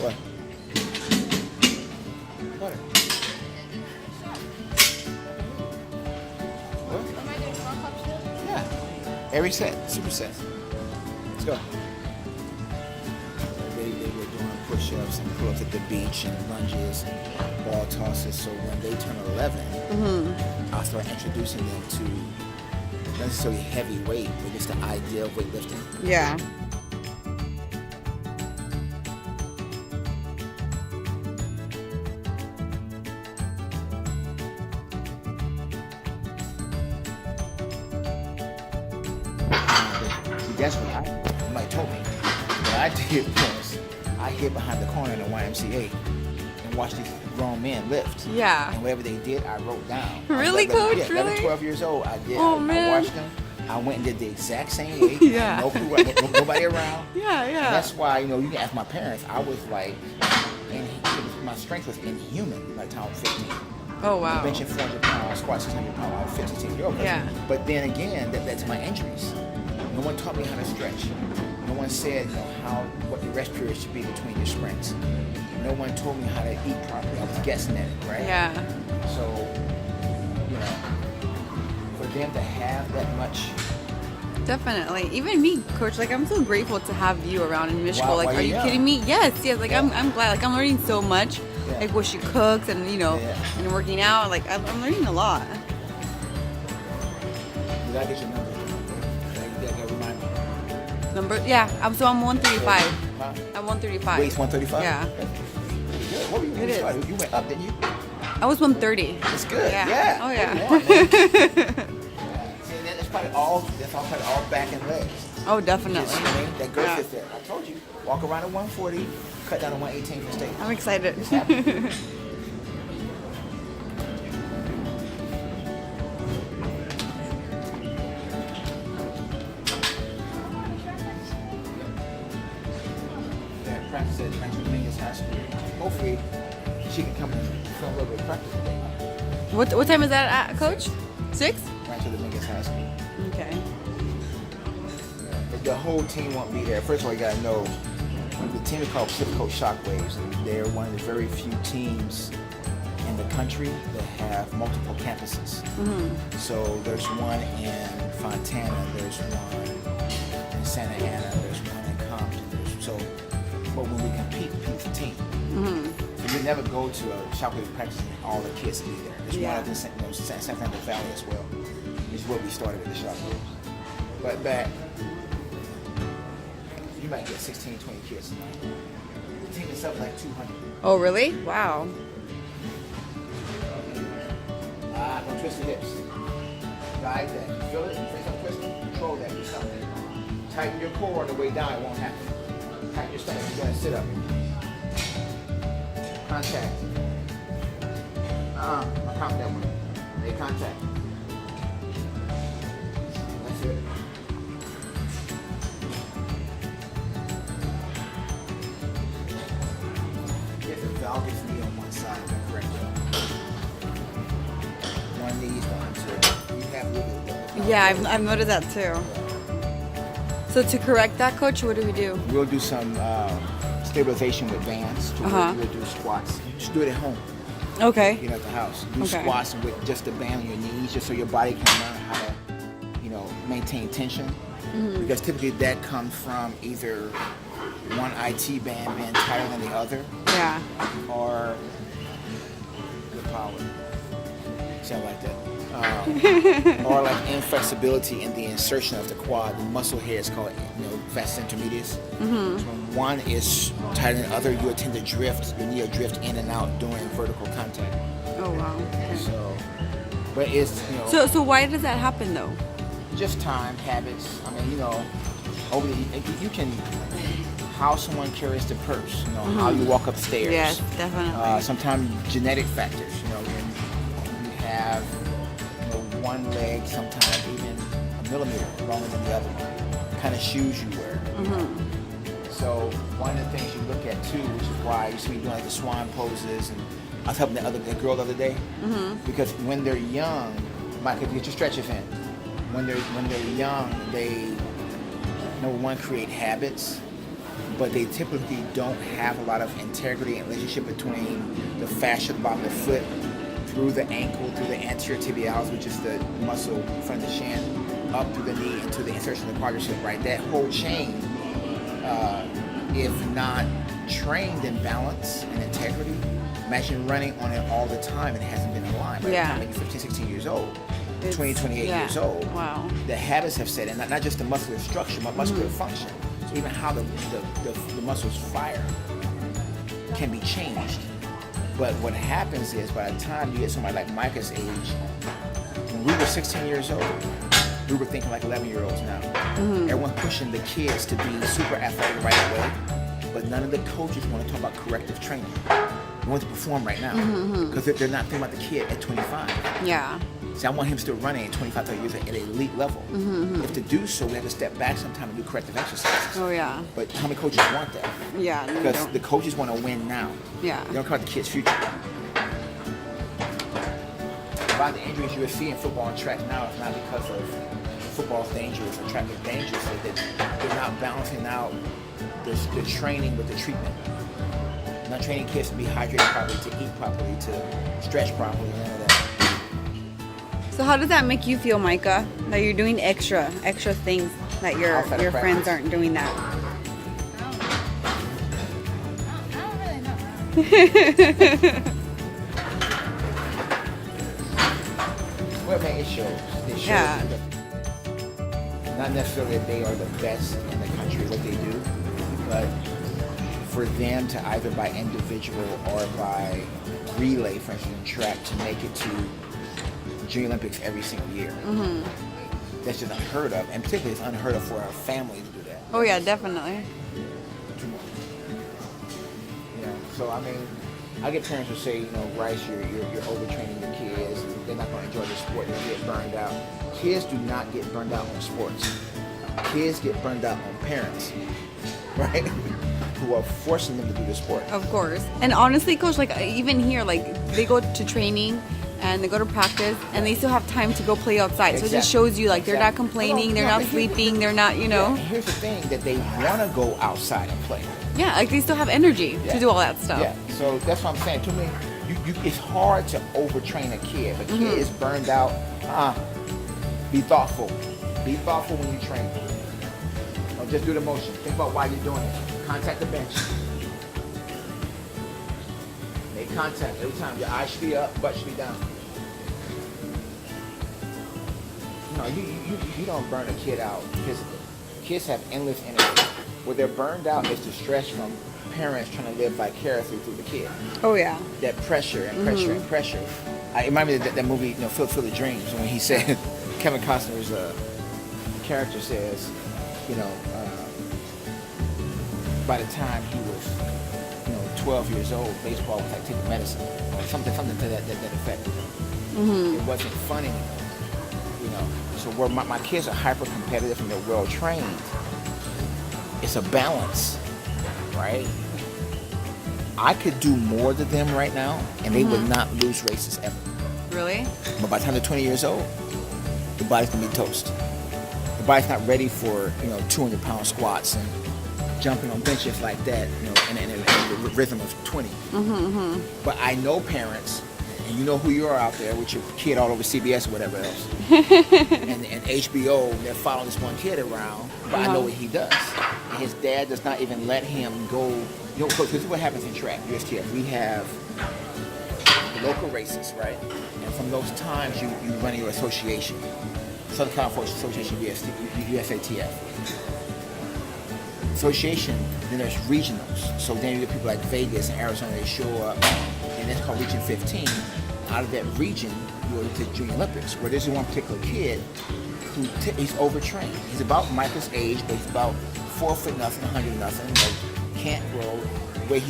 What? What? What? Am I doing front club still? Yeah. Every set, superset. Let's go. They were doing push-ups and pull-ups at the beach and lunges and ball tosses. So when they turn 11, I'll start introducing them to not necessarily heavy weight, but just the idea of weightlifting. Yeah. See, that's what somebody told me. What I did was I hid behind the corner in the YMCA and watched these grown men lift. Yeah. And whatever they did, I wrote down. Really, Coach? Yeah, 11, Really? 12 years old. I did. Oh, I man. watched them. I went and did the exact same way. Yeah. No crew, nobody around. Yeah, And yeah. that's why, you can ask my parents. I was like, my strength was inhuman by the time I was 15. Oh, wow. Benching 400 pounds, squat 600 pounds. I was 15 years old. Yeah. But then again, that led to my injuries. No one taught me how to stretch. No one said what the rest period should be between your sprints. No one told me how to eat properly. I was guessing at it, right? Yeah. So, for them to have that much. Definitely. Even me, Coach, like I'm so grateful to have you around in Michigan. Like, While are you're you young. kidding me? Yes, like Yeah. I'm glad. Like I'm learning so much. Yeah. Like what she cooks and Yeah. and working out. Like I'm learning a lot. Did I get your number? You gotta remind me. Number? Yeah. I'm 135. Huh? I'm 135. Weights 135? Yeah. Pretty good. What were you when It you is. started? You went up, didn't you? I was 130. That's good. Yeah. Oh, yeah. Good one, man. See, that's probably all back and legs. Oh, definitely. Just, that girth Yeah. is there. I told you. Walk around at 140, cut down to 118 for stage. I'm excited. It's happening. Yeah, practice at Pennsylvania's high school. Hopefully, she can come and film a little bit of practice today. What time is that at, Coach? 6? Right to the Mingus High School. Okay. The whole team won't be there. First of all, you gotta know the team is called Pacific Coast Shockwaves, and they're one of the very few teams in the country that have multiple campuses. So there's one in Fontana, there's one in Santa Ana, there's one in Compton. But when we compete with the team, so you never go to a Shockwave practice and all the kids will be there. There's one up in San Fernando Valley as well. It's where we started with the Shockwaves. But back, you might get 16, 20 kids tonight. The team itself is like 200. Oh, really? Wow. Don't twist the hips. Guide that. You feel it? You feel something twisting? Control that. Do something. Tighten your core on the way down. It won't happen. Tighten your stomach. You're going to sit up. Contact. I count that one. Make contact. That's it. Get the valgus knee on one side. Correct. One knee's going to. You have a little bit of Yeah, I've noticed that too. So to correct that, Coach, what do we do? We'll do some stabilization with bands. We'll do squats. Just do it at home. Okay. At the house. Do Okay. squats with just the band on your knees, just so your body can learn how to, maintain tension. Because typically that comes from either one IT band being tighter than the other, Yeah. or the power. Sound like that. Or like inflexibility in the insertion of the quad. The muscle here is called, vas intermedius. So when one is tighter than the other, you tend to drift. Your knee will drift in and out during vertical contact. Oh, wow. Okay. So, but it's So why does that happen though? just time, habits. I mean, over you can how someone carries the purse. How you walk upstairs. Yes, definitely. Sometimes genetic factors. When you have one leg, sometimes even a millimeter longer than the other one. Kind of shoes you wear. So one of the things you look at too, which is why you see me doing like the swan poses, and I was helping the girl the other day, because when they're young, Mike, get your stretches in. When they're young, they number one create habits but they typically don't have a lot of integrity and relationship between the fascia at the bottom of the foot, through the ankle, through the anterior tibialis, which is the muscle in front of the shin, up through the knee into the insertion of the quadricep, right? That whole chain, if not trained in balance and integrity, imagine running on it all the time and it hasn't been aligned. By the time you're 15, 16 years old, 20, 28 years old. Wow. The habits have set in, not just the muscular structure, but muscular function. So even how the muscles fire can be changed. But what happens is, by the time you get somebody like Micah's age, when we were 16 years old, we were thinking like 11-year-olds now. Everyone's pushing the kids to be super athletic right away, but none of the coaches want to talk about corrective training. They want to perform right now because they're not thinking about the kid at 25. Yeah. See, I want him still running at 25, 30 years at an elite level. If to do so, we have to step back sometime and do corrective exercises. Oh, yeah. But how many coaches want that? Yeah. No, Because the coaches want to win now. Yeah. They don't care about the kid's future. A lot of the injuries you see in football and track now is not because of football's dangerous or track is dangerous. It's that they're not balancing out the training with the treatment. They're not training kids to be hydrated properly, to eat properly, to stretch properly, none of that. So how does that make you feel, Micah? That you're doing extra things that your friends aren't doing that? I don't really know. Well, man, it shows. It shows. Yeah. Not necessarily that they are the best in the country at what they do, but for them to either by individual or by relay, for instance, in track, to make it to Junior Olympics every single year. That's just unheard of, and particularly it's unheard of for a family to do that. Oh yeah, definitely. So I mean, I get parents who say, Rice, you're overtraining your kids. They're not going to enjoy the sport. They get burned out. Kids do not get burned out on sports. Kids get burned out on parents, right? Who are forcing them to do the sport. Of course. And honestly, Coach, like even here, like they go to training and they go to practice and they still have time to go play outside. So it just shows you like they're not complaining, they're not sleeping, they're not, Yeah, and here's the thing, that they want to go outside and play. Yeah, like they still have energy to do all that stuff. Yeah, so that's what I'm saying. To me, it's hard to overtrain a kid. If a kid is burned out, be thoughtful. Be thoughtful when you train. Or just do the motion. Think about why you're doing it. Contact the bench. Make contact every time. Your eyes should be up, butt should be down. You don't burn a kid out physically. Kids have endless energy. Where they're burned out is the stress from parents trying to live vicariously through the kid. Oh yeah. That pressure and pressure and pressure. It reminded me of that movie, Field of Dreams, when he said, Kevin Costner's character says, by the time he was, 12 years old, baseball was like taking medicine, or something to that effect. It wasn't fun anymore. So where my kids are hyper competitive and they're well trained, it's a balance, right? I could do more to them right now, and they would not lose races ever. Really? But by the time they're 20 years old, the body's gonna be toast. The body's not ready for 200-pound squats and jumping on benches like that, in a rhythm of 20. But I know parents, and you know who you are out there with your kid all over CBS or whatever else, and HBO, they're following this one kid around, but I know what he does. And his dad does not even let him go. Because this is what happens in track, USTF. We have the local races, right? And from those times, you run your association. Southern California Association, USATF. Association, then there's regionals. So then you get people like Vegas and Arizona, they show up, and that's called Region 15. Out of that region, you go to Junior Olympics, where there's one particular kid who he's overtrained. He's about Michael's age, but he's about 4 foot nothing, 100 nothing, can't grow the way he